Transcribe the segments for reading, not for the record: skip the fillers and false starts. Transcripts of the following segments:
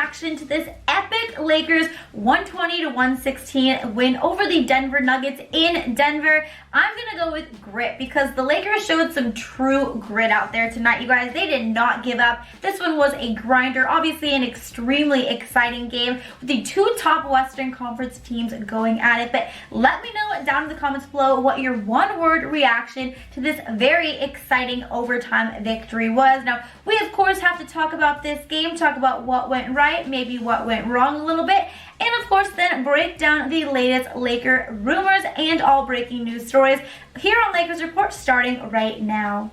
reaction to this epic Lakers 120-116 win over the Denver Nuggets in Denver. I'm gonna go with grit because the Lakers showed some true grit out there tonight, you guys. They did not give up. This one was a grinder, obviously an extremely exciting game with the two top Western Conference teams going at it. But let me know down in the comments below what your one-word reaction to this very exciting overtime victory was. Now, we of course have to talk about this game, talk about what went right, maybe what went wrong a little bit, and of course then break down the latest Laker rumors and all breaking news stories here on Lakers Report starting right now.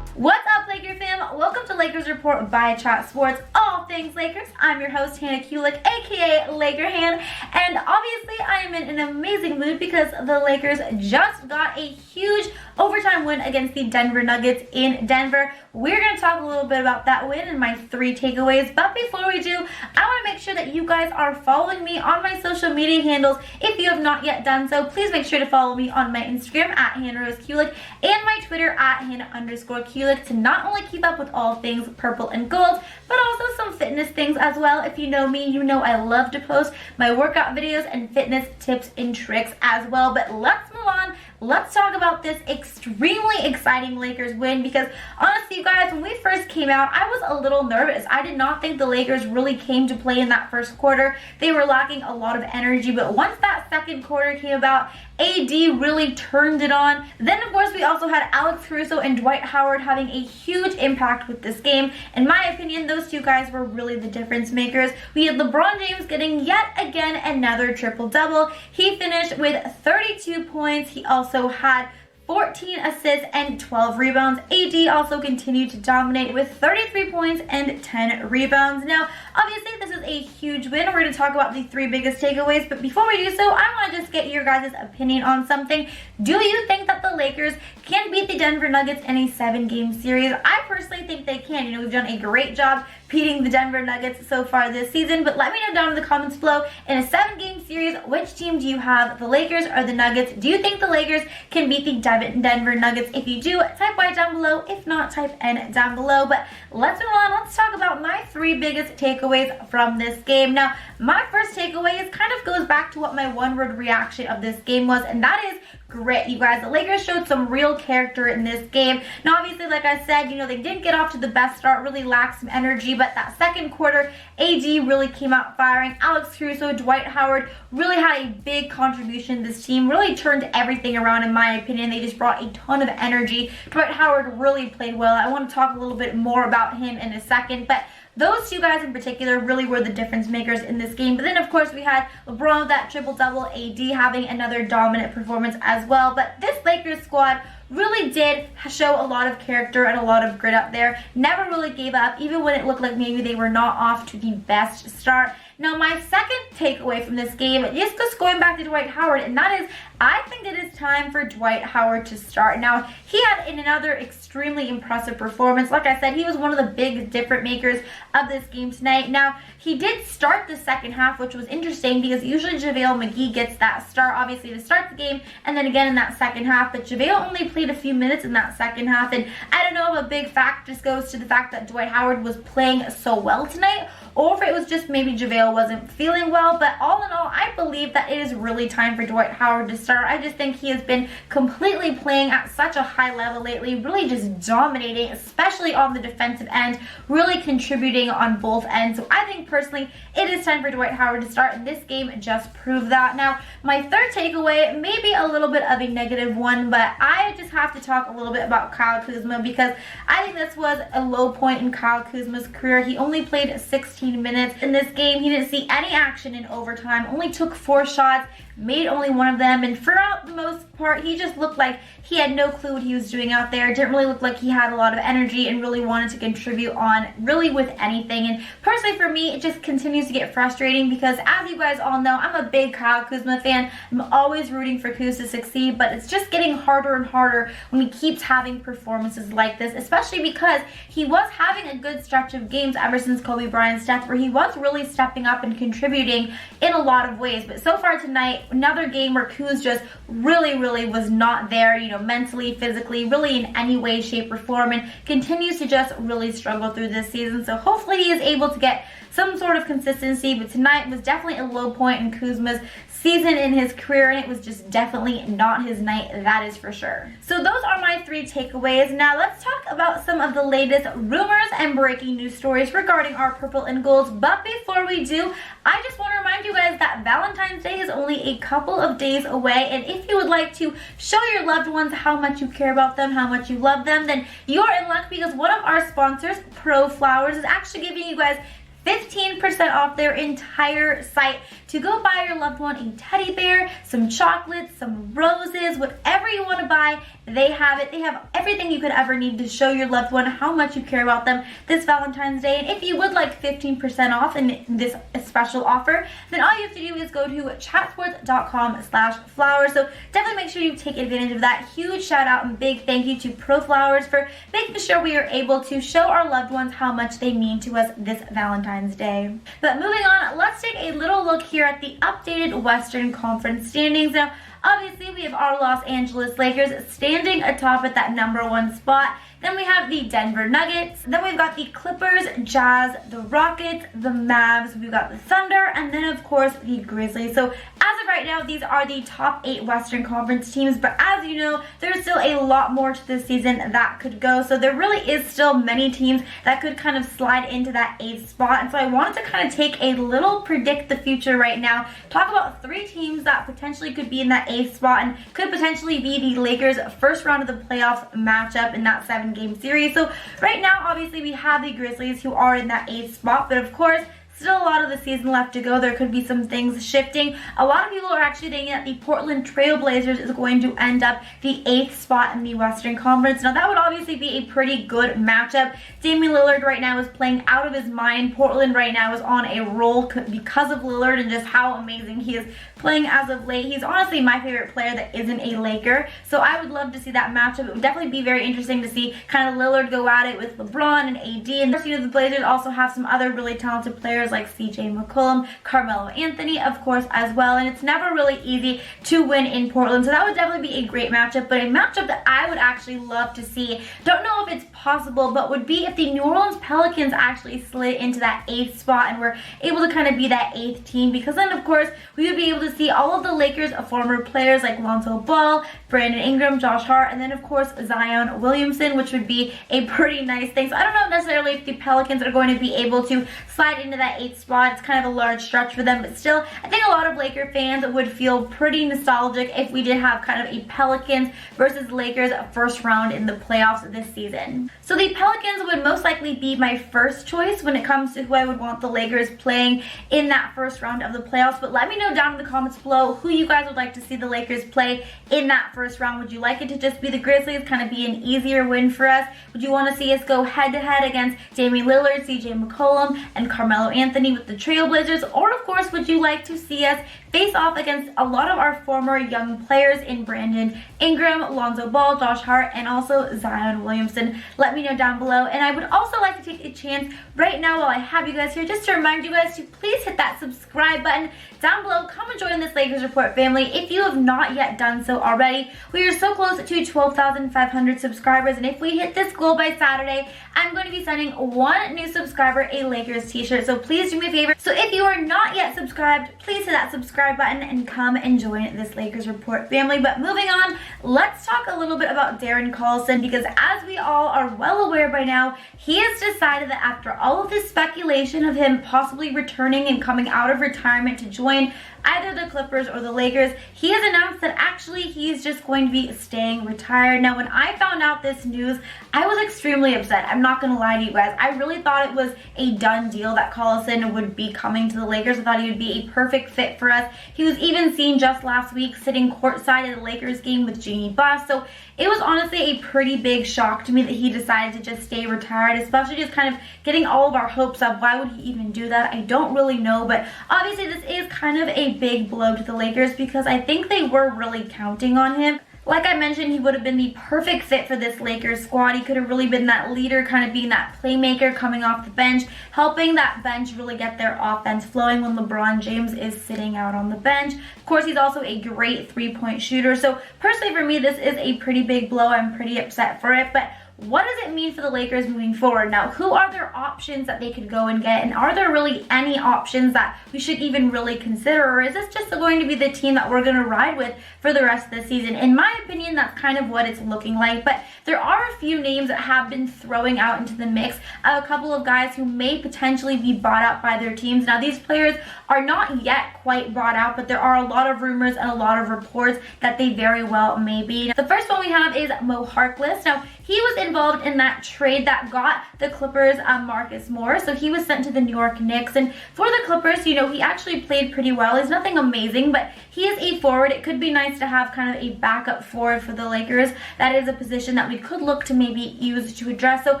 What's up, Laker fam? Welcome to Lakers Report by Chat Sports, all things Lakers. I'm your host, Hannah Kulik, aka Laker Han, and obviously I am in an amazing mood because the Lakers just got a huge overtime win against the Denver Nuggets in Denver. We're going to talk a little bit about that win and my 3 takeaways, but before we do, I want to make sure that you guys are following me on my social media handles. If you have not yet done so, please make sure to follow me on my Instagram at HannahRoseKulik and my Twitter at Hannah_Kulik to not only keep up with all things purple and gold, but also some fitness things as well. If you know me, you know I love to post my workout videos and fitness tips and tricks as well. But let's move on. Let's talk about this extremely exciting Lakers win because honestly, you guys, when we first came out, I was a little nervous. I did not think the Lakers really came to play in that first quarter. They were lacking a lot of energy, but once that second quarter came about, AD really turned it on. Then, of course, we also had Alex Caruso and Dwight Howard having a huge impact with this game. In my opinion, those two guys were really the difference makers. We had LeBron James getting yet again another triple-double. He finished with 32 points. He also had 14 assists and 12 rebounds. AD also continued to dominate with 33 points and 10 rebounds. Now, obviously, this is a huge win. We're going to talk about the 3 biggest takeaways, but before we do so, I want to just get your guys' opinion on something. Do you think that the Lakers can beat the Denver Nuggets in a 7-game series? I personally think they can. You know, we've done a great job beating the Denver Nuggets so far this season, but let me know down in the comments below, in a 7-game series, which team do you have, the Lakers or the Nuggets? Do you think the Lakers can beat the Denver Nuggets? If you do, type Y down below. If not, type N down below. But let's move on. Let's talk about my 3 biggest takeaways from this game. Now, my first takeaway is kind of goes back to what my one-word reaction of this game was, and that is grit, you guys. The Lakers showed some real character in this game. Now, obviously, like I said, you know, they didn't get off to the best start, really lacked some energy, but that second quarter, AD really came out firing. Alex Caruso, Dwight Howard really had a big contribution. This team really turned everything around, in my opinion. They just brought a ton of energy. Dwight Howard really played well. I want to talk a little bit more about him in a second, but those two guys in particular really were the difference makers in this game. But then, of course, we had LeBron with that triple-double, AD having another dominant performance as well. But this Lakers squad really did show a lot of character and a lot of grit up there. Never really gave up, even when it looked like maybe they were not off to the best start. Now, my second takeaway from this game is just going back to Dwight Howard, and that is, I think it is time for Dwight Howard to start. Now, he had another extremely impressive performance. Like I said, he was one of the big difference makers of this game tonight. Now, he did start the second half, which was interesting because usually JaVale McGee gets that start, obviously, to start the game, and then again in that second half. But JaVale only played a few minutes in that second half, and I don't know if a big fact just goes to the fact that Dwight Howard was playing so well tonight, or if it was just maybe JaVale wasn't feeling well. But all in all, I believe that it is really time for Dwight Howard to start. I just think he has been completely playing at such a high level lately, really just dominating, especially on the defensive end, really contributing on both ends. So I think personally, it is time for Dwight Howard to start, and this game just proved that. Now, my third takeaway may be a little bit of a negative one, but I just have to talk a little bit about Kyle Kuzma because I think this was a low point in Kyle Kuzma's career. He only played 16 minutes in this game. He didn't see any action in overtime, only took 4 shots, made only 1 of them, and throughout the most part, he just looked like he had no clue what he was doing out there. Didn't really look like he had a lot of energy and really wanted to contribute on really with anything. And personally for me, it just continues to get frustrating because, as you guys all know, I'm a big Kyle Kuzma fan. I'm always rooting for Kuz to succeed, but it's just getting harder and harder when he keeps having performances like this, especially because he was having a good stretch of games ever since Kobe Bryant's death where he was really stepping up and contributing in a lot of ways. But so far tonight, night, another game where Kuz just really was not there, you know, mentally, physically, really in any way, shape, or form, and continues to just really struggle through this season. So hopefully he is able to get some sort of consistency, but tonight was definitely a low point in Kuzma's season in his career, and it was just definitely not his night, that is for sure. So those are my 3 takeaways. Now let's talk about some of the latest rumors and breaking news stories regarding our purple and golds. But before we do, I just want to remind you guys that Valentine's Day is only a couple of days away, and if you would like to show your loved ones how much you care about them, how much you love them, then you're in luck, because one of our sponsors, Pro Flowers, is actually giving you guys 15% off their entire site to go buy your loved one a teddy bear, some chocolates, some roses, whatever you want to buy, they have it. They have everything you could ever need to show your loved one how much you care about them this Valentine's Day. And if you would like 15% off in this special offer, then all you have to do is go to chatsports.com/flowers. So definitely make sure you take advantage of that. Huge shout out and big thank you to Pro Flowers for making sure we are able to show our loved ones how much they mean to us this Valentine's Day. But moving on, let's take a little look here at the updated Western Conference standings. Now, obviously, we have our Los Angeles Lakers standing atop at that #1 spot. Then we have the Denver Nuggets. Then we've got the Clippers, Jazz, the Rockets, the Mavs. We've got the Thunder, and then of course the Grizzlies. So as of right now, these are the top 8 Western Conference teams. But as you know, there's still a lot more to this season that could go. So there really is still many teams that could kind of slide into that 8th spot. And so I wanted to kind of take a little predict the future right now. Talk about 3 teams that potentially could be in that 8th spot and could potentially be the Lakers' first round of the playoffs matchup in that 7-game series. So right now, obviously, we have the Grizzlies who are in that 8th spot, but of course, still a lot of the season left to go. There could be some things shifting. A lot of people are actually thinking that the Portland Trail Blazers is going to end up the 8th spot in the Western Conference. Now that would obviously be a pretty good matchup. Damian Lillard right now is playing out of his mind. Portland right now is on a roll because of Lillard and just how amazing he is playing as of late. He's honestly my favorite player that isn't a Laker. So I would love to see that matchup. It would definitely be very interesting to see kind of Lillard go at it with LeBron and AD. And you know, the Blazers also have some other really talented players like CJ McCollum, Carmelo Anthony, of course, as well. And it's never really easy to win in Portland. So that would definitely be a great matchup. But a matchup that I would actually love to see, don't know if it's possible, but would be if the New Orleans Pelicans actually slid into that 8th spot and were able to kind of be that 8th team. Because then, of course, we would be able to see all of the Lakers' former players like Lonzo Ball, Brandon Ingram, Josh Hart, and then, of course, Zion Williamson, which would be a pretty nice thing. So I don't know necessarily if the Pelicans are going to be able to slide into that 8th spot. It's kind of a large stretch for them, but still, I think a lot of Laker fans would feel pretty nostalgic if we did have kind of a Pelicans versus Lakers first round in the playoffs this season. So the Pelicans would most likely be my first choice when it comes to who I would want the Lakers playing in that first round of the playoffs, but let me know down in the comments below who you guys would like to see the Lakers play in that first round. Would you like it to just be the Grizzlies, kind of be an easier win for us? Would you want to see us go head-to-head against Damian Lillard, CJ McCollum, and Carmelo Anthony with the Trailblazers? Or, of course, would you like to see us face off against a lot of our former young players in Brandon Ingram, Lonzo Ball, Josh Hart, and also Zion Williamson? Let me know down below. And I would also like to take a chance right now while I have you guys here just to remind you guys to please hit that subscribe button down below. Come and join this Lakers Report family if you have not yet done so already. We are so close to 12,500 subscribers, and if we hit this goal by Saturday, I'm going to be sending one new subscriber a Lakers t-shirt. So please do me a favor. So if you are not yet subscribed, please hit that subscribe button and come and join this Lakers Report family. But moving on, let's talk a little bit about Darren Collison, because as we all are well aware by now, he has decided that after all of this speculation of him possibly returning and coming out of retirement to join either the Clippers or the Lakers, he has announced that actually he's just going to be staying retired. Now, when I found out this news, I was extremely upset. I'm not going to lie to you guys. I really thought it was a done deal that Collison would be coming to the Lakers. I thought he would be a perfect fit for us. He was even seen just last week sitting courtside at the Lakers game with Jeannie Buss. So it was honestly a pretty big shock to me that he decided to just stay retired, especially just kind of getting all of our hopes up. Why would he even do that? I don't really know, but obviously this is kind of a big blow to the Lakers because I think they were really counting on him. Like I mentioned, he would have been the perfect fit for this Lakers squad. He could have really been that leader, kind of being that playmaker coming off the bench, helping that bench really get their offense flowing when LeBron James is sitting out on the bench. Of course, he's also a great three-point shooter. So personally for me, this is a pretty big blow. I'm pretty upset for it, but what does it mean for the Lakers moving forward? Now, who are their options that they could go and get? And are there really any options that we should even really consider? Or is this just going to be the team that we're going to ride with for the rest of the season? In my opinion, that's kind of what it's looking like. But there are a few names that have been throwing out into the mix. A couple of guys who may potentially be bought out by their teams. Now, these players are not yet quite bought out, but there are a lot of rumors and a lot of reports that they very well may be. The first one we have is Mo Harkless. Now, he was involved in that trade that got the Clippers Marcus Morris. So he was sent to the New York Knicks. And for the Clippers, you know, he actually played pretty well. He's nothing amazing, but he is a forward. It could be nice to have kind of a backup forward for the Lakers. That is a position that we could look to maybe use to address. So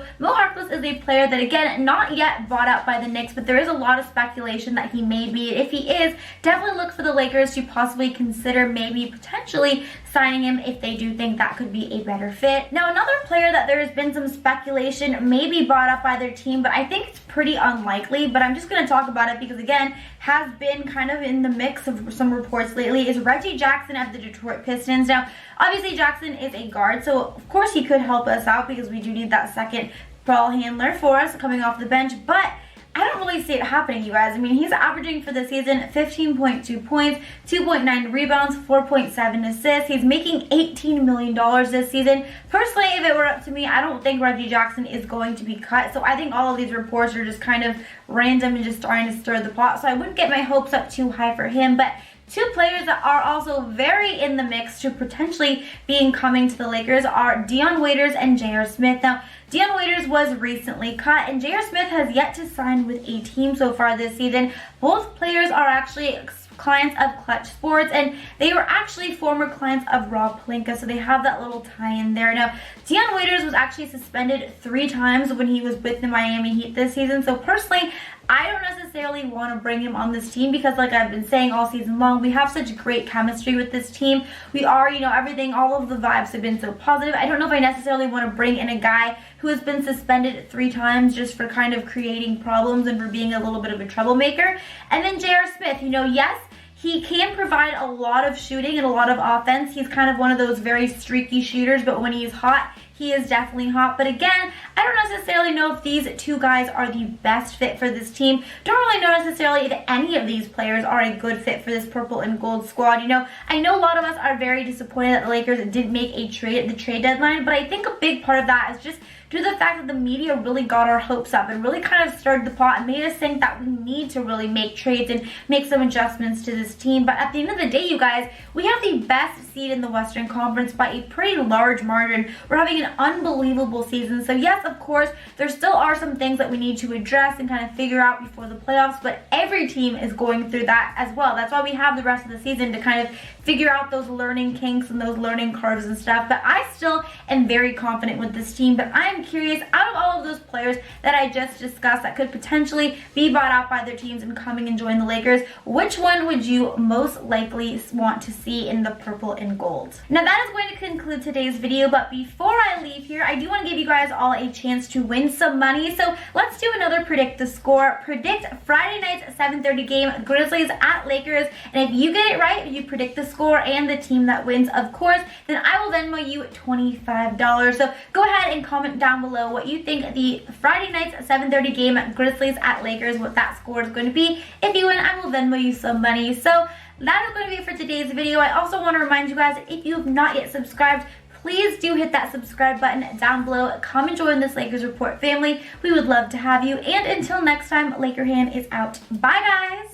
Mo Harkless is a player that, again, not yet bought out by the Knicks, but there is a lot of speculation that he may be. If he is, definitely look for the Lakers to possibly consider maybe potentially signing him if they do think that could be a better fit. Now, another player that there has been some speculation may be bought up by their team, but I think it's pretty unlikely, but I'm just going to talk about it because, again, has been kind of in the mix of some reports lately, is Reggie Jackson of the Detroit Pistons. Now, obviously, Jackson is a guard, so of course he could help us out because we do need that second ball handler for us coming off the bench, but I don't really see it happening, you guys. I mean, he's averaging for the season 15.2 points, 2.9 rebounds, 4.7 assists. He's making $18 million this season. Personally, if it were up to me, I don't think Reggie Jackson is going to be cut. So I think all of these reports are just kind of random and just trying to stir the pot. So I wouldn't get my hopes up too high for him. But two players that are also very in the mix to potentially being coming to the Lakers are Dion Waiters and J.R. Smith. Now, Dion Waiters was recently cut, and J.R. Smith has yet to sign with a team so far this season. Both players are actually clients of Clutch Sports, and they were actually former clients of Rob Pelinka, so they have that little tie-in there. Now, Dion Waiters was actually suspended 3 times when he was with the Miami Heat this season, so personally, I don't necessarily want to bring him on this team because, like I've been saying all season long, we have such great chemistry with this team. We are, you know, everything, all of the vibes have been so positive. I don't know if I necessarily want to bring in a guy who has been suspended 3 times just for kind of creating problems and for being a little bit of a troublemaker. And then J.R. Smith, you know, yes, he can provide a lot of shooting and a lot of offense. He's kind of one of those very streaky shooters, but when he's hot, he is definitely hot. But again, I don't necessarily know if these two guys are the best fit for this team. Don't really know necessarily if any of these players are a good fit for this purple and gold squad. You know, I know a lot of us are very disappointed that the Lakers didn't make a trade at the trade deadline, but I think a big part of that is just due to the fact that the media really got our hopes up and really kind of stirred the pot and made us think that we need to really make trades and make some adjustments to this team. But at the end of the day, you guys, we have the best seed in the Western Conference by a pretty large margin. We're having an unbelievable season. So yes, of course, there still are some things that we need to address and kind of figure out before the playoffs, but every team is going through that as well. That's why we have the rest of the season to kind of figure out those learning kinks and those learning curves and stuff. But I still am very confident with this team, but I'm curious, out of all of those players that I just discussed that could potentially be bought out by their teams and coming and join the Lakers, which one would you most likely want to see in the purple and gold? Now that is going to conclude today's video, but before I leave here, I do want to give you guys all a chance to win some money. So let's do another predict the score. Predict Friday night's 7:30 game, Grizzlies at Lakers, and if you get it right, if you predict the score and the team that wins, of course, then I will Venmo you $25. So go ahead and comment down below what you think the Friday night's 7:30 game, Grizzlies at Lakers, what that score is going to be. If you win, I will Venmo you some money. So that is going to be it for today's video. I also want to remind you guys, if you have not yet subscribed, please do hit that subscribe button down below. Come and join this Lakers Report family. We would love to have you. And until next time, Laker Hand is out. Bye, guys.